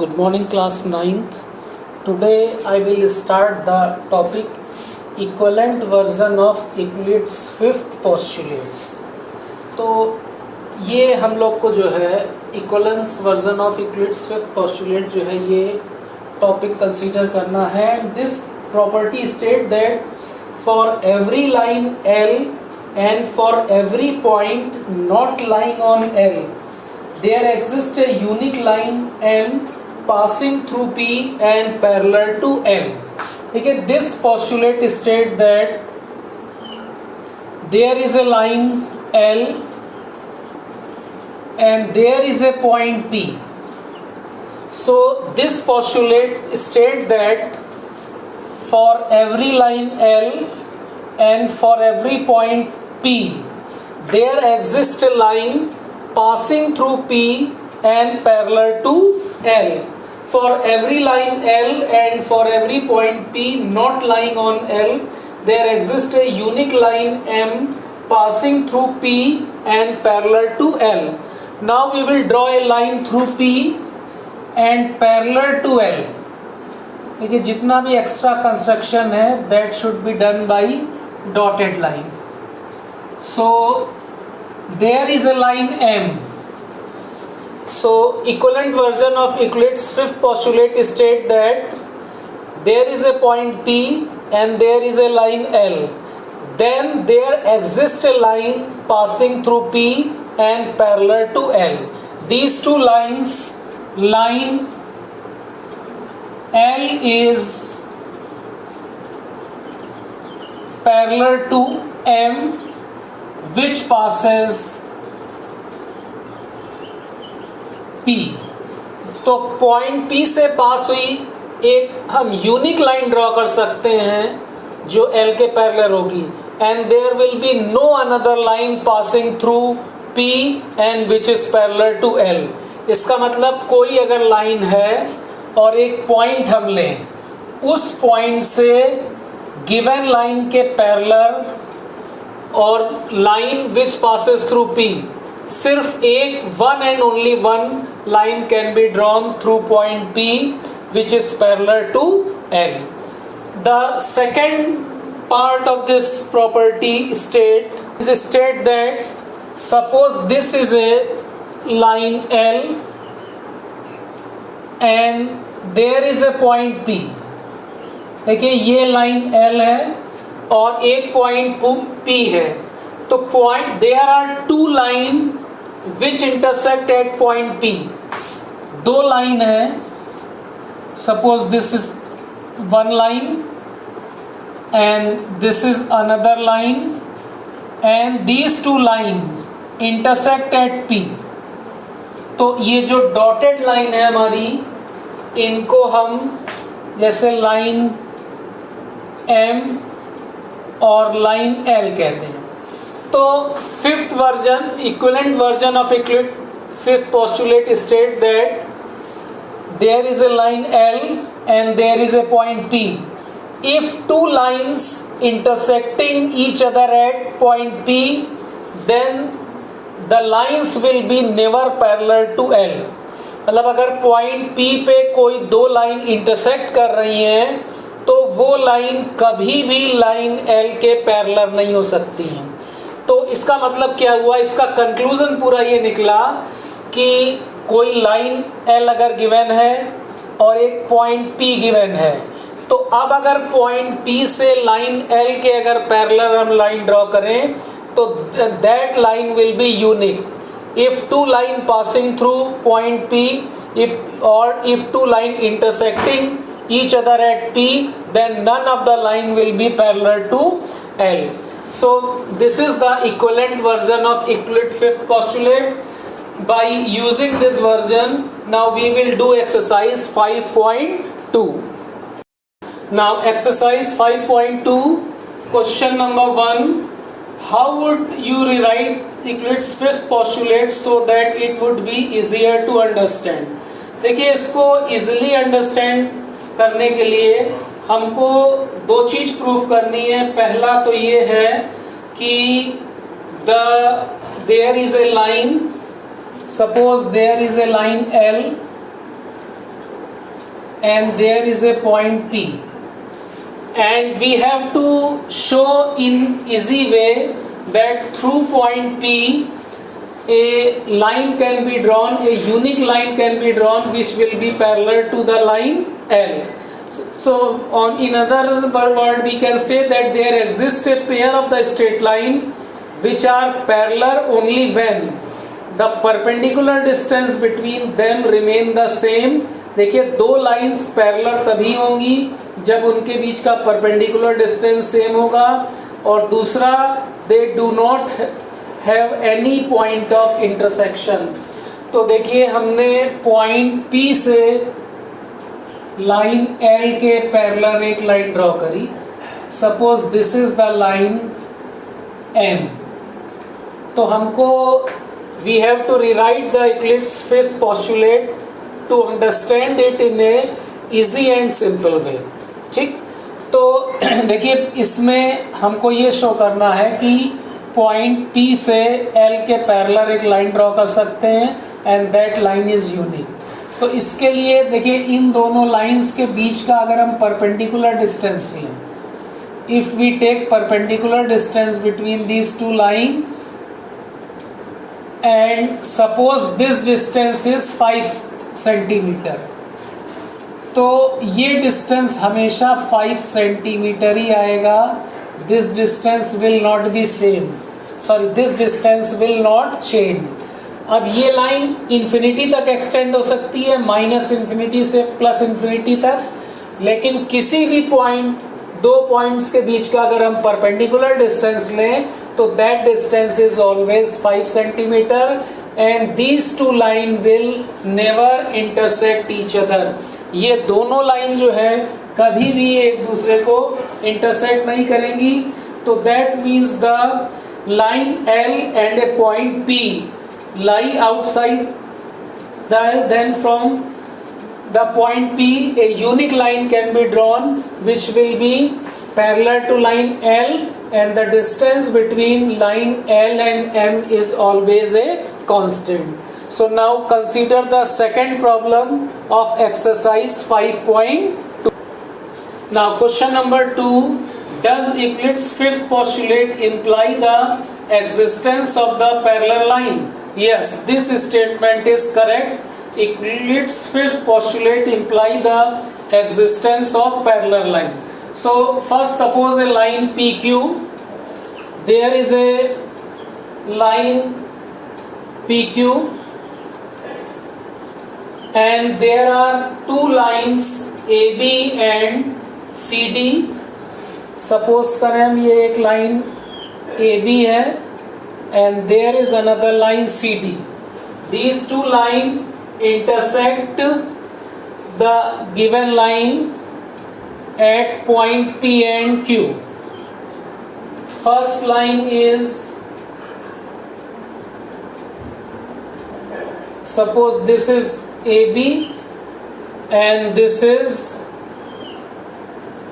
Good morning, class 9th. Today I will start the topic equivalent version of Euclid's fifth postulates. तो ये हम लोग को जो है equivalence version of Euclid's fifth postulate जो है ये टॉपिक कंसीडर करना है. This property state that for every line L and for every point not lying on L there exists a unique line M passing through P and parallel to L. Okay, this postulate state that there is a line L and there is a point P. So this postulate state that for every line L and for every point P there exists a line passing through P and parallel to L. For every line L and for every point P not lying on L, there exists a unique line M passing through P and parallel to L. Now we will draw a line through P and parallel to L. देखिए जितना भी extra construction है that should be done by dotted line. So there is a line M. So equivalent version of Euclid's fifth postulate state that there is a point P and there is a line L. Then there exists a line passing through P and parallel to L. These two lines, line L is parallel to M, which passes P. तो point P से पास हुई एक हम unique line draw कर सकते हैं जो L के पैरेलल होगी and there will be no another line passing through P and which is parallel to L. इसका मतलब कोई अगर लाइन है और एक पॉइंट हम लें, उस पॉइंट से गिवन लाइन के पैरेलल और line which passes through P, सिर्फ एक one and only one line can be drawn through point P which is parallel to L. The second part of this property state is state that suppose this is a line L and there is a point P. देखिए ये line L है और एक point P है. तो point there are two line which intersect at point P. दो line है, suppose this is one line and this is another line and these two line intersect at P. तो ये जो dotted line है हमारी, इनको हम जैसे लाइन M और लाइन L कहते हैं. तो fifth version equivalent version of Euclid fifth postulate state that there is a line L and there is a point P. If two lines intersecting each other at point P, then the lines will be never parallel to L. मतलब अगर point P पे कोई दो line intersect कर रही हैं तो वो लाइन कभी भी लाइन L के पैरेलल नहीं हो सकती हैं. तो इसका मतलब क्या हुआ, इसका कंक्लूजन पूरा ये निकला कि कोई लाइन L अगर गिवन है और एक पॉइंट P गिवन है, तो अब अगर पॉइंट P से लाइन L के अगर पैरेलल हम लाइन ड्रॉ करें तो that line will be unique. If two line passing through point P, if two line intersecting each other at P, then none of the line will be parallel to L. So this is the equivalent version of Euclid fifth postulate. By using this version, now we will do exercise 5.2. Now exercise 5.2, question number 1. How would you rewrite Euclid's fifth postulate so that it would be easier to understand? देखिए इसको easily understand करने के लिए हमको दो चीज proof करनी है. पहला तो ये है कि there is a line, suppose there is a line L and there is a point P, and we have to show in easy way that through point P a line can be drawn, a unique line can be drawn which will be parallel to the line L. So in other word, we can say that there exists a pair of the straight line which are parallel only when the perpendicular distance between them remain the same. देखिए दो lines parallel तभी होंगी जब उनके बीच का perpendicular distance same होगा, और दूसरा they do not have any point of intersection. तो देखिए हमने पॉइंट P से लाइन L के पैरेलल एक लाइन ड्रॉ करी. Suppose this is the line M. तो हमको we have to rewrite the Euclid's fifth postulate to understand it in a easy and simple way. ठीक, तो देखिए इसमें हमको ये शो करना है कि पॉइंट P से L के पैरेलल एक लाइन ड्रॉ कर सकते हैं and that line is unique. तो इसके लिए देखिए इन दोनों लाइंस के बीच का अगर हम परपेंडिकुलर डिस्टेंस लें, if we take perpendicular distance between these two line and suppose this distance is 5 centimetre, तो ये डिस्टेंस हमेशा 5 सेंटीमीटर ही आएगा. This distance will not be same, sorry this distance will not change. अब ये line infinity तक extend हो सकती है, माइनस इन्फिनिटी से प्लस इन्फिनिटी तक, लेकिन किसी भी पॉइंट, दो पॉइंट्स के बीच का अगर हम परपेंडिकुलर डिस्टेंस लें तो that distance is always 5 centimetre and these two line will never intersect each other. ये दोनों लाइन जो है कभी भी एक दूसरे को इंटरसेक्ट नहीं करेंगी. तो that means the line L and A point P lie outside then from the point P a unique line can be drawn which will be parallel to line L, and the distance between line L and M is always a constant. So now consider the second problem of exercise 5.2. Now question number 2, does Euclid's fifth postulate imply the existence of the parallel line? Yes, this statement is correct. Euclid's fifth postulate imply the existence of parallel line. So first suppose a line PQ. There is a line PQ and there are two lines AB and CD. Suppose करें हम ये एक line AB है and there is another line CD. These two lines intersect the given line at point P and Q. First line is, suppose this is AB and this is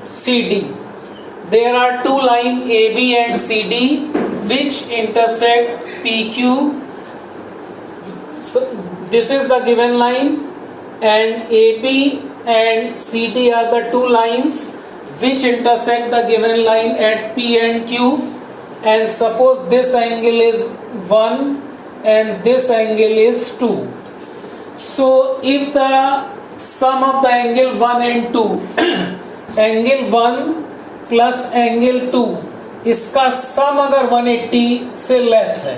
CD. There are two lines AB and CD which intersect PQ. So this is the given line and AB and CD are the two lines which intersect the given line at P and Q, and suppose this angle is 1 and this angle is 2. So if the sum of the angle 1 and 2 angle 1 plus angle 2, इसका सम अगर 180 से less है,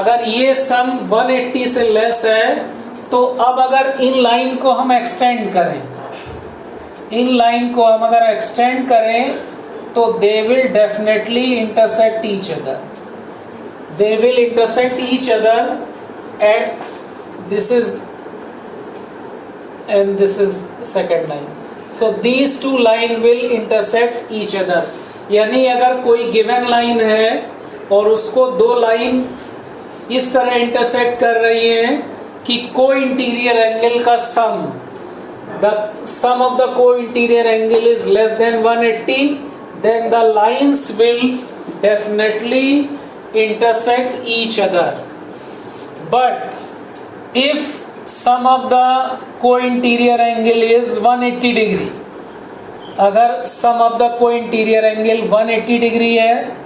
अगर ये सम 180 से less है, तो अब अगर इन लाइन को हम एक्सटेंड करें, इन लाइन को हम अगर एक्सटेंड करें तो they will definitely intersect each other. They will intersect each other at this is and this is second line. So these two line will intersect each other. यानी अगर कोई given line है और उसको दो लाइन इस तरह इंटरसेक्ट कर रही हैं कि को इंटीरियर एंगल का सम, द सम ऑफ द को interior angle is less than 180, then the lines will definitely intersect each other. But if sum of the co-interior angle is 180 degree. अगर sum of the co-interior angle 180 degree है,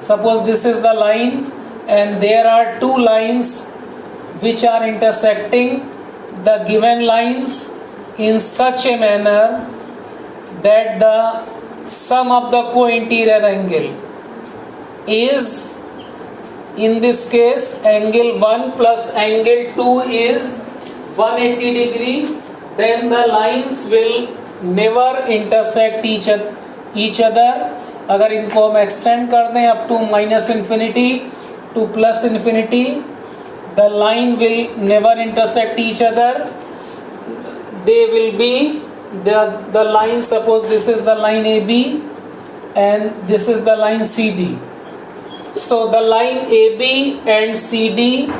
suppose this is the line and there are two lines which are intersecting the given lines in such a manner that the sum of the co-interior angle is, in this case, angle 1 plus angle 2 is 180 degree, then the lines will never intersect each other. अगर इनको हम extend कर दें up to minus infinity to plus infinity, the line will never intersect each other. They will be the line, suppose this is the line AB and this is the line CD. So the line AB and CD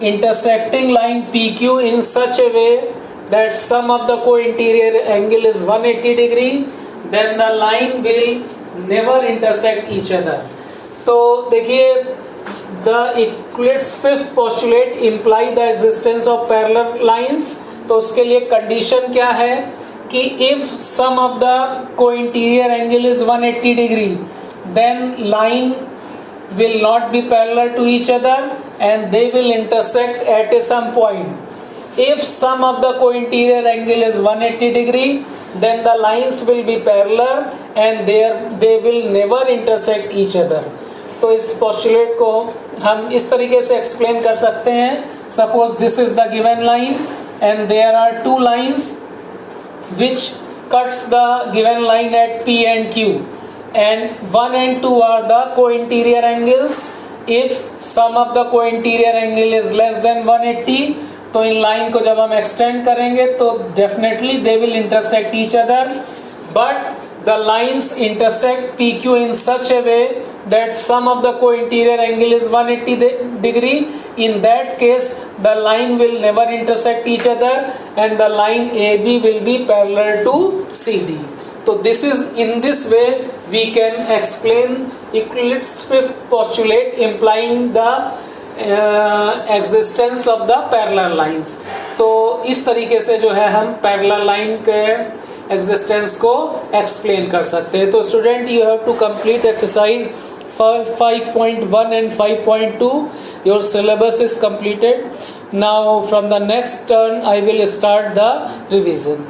intersecting line PQ in such a way that sum of the co-interior angle is 180 degree, then the line will never intersect each other. तो देखिए, the Euclid's fifth postulate imply the existence of parallel lines. तो उसके लिए condition क्या है कि if sum of the co-interior angle is 180 degree, then line will not be parallel to each other and they will intersect at some point. If sum of the co-interior angle is 180 degree, then the lines will be parallel and they will never intersect each other. तो इस postulate को हम इस तरीके से explain कर सकते हैं. Suppose this is the given line and there are two lines which cuts the given line at P and Q, and 1 and 2 are the co-interior angles. If sum of the co-interior angle is less than 180, तो in line को जब हम extend करेंगे तो definitely they will intersect each other, but the lines intersect PQ in such a way that sum of the co-interior angle is 180 degree. In that case, the line will never intersect each other and the line AB will be parallel to CD. So this is, in this way we can explain Euclid's fifth postulate implying the existence of the parallel lines. तो इस तरीके से जो है हम parallel line के existence को explain कर सकते हैं. तो student, you have to complete exercise 5.1 and 5.2. Your syllabus is completed. Now from the next turn I will start the revision.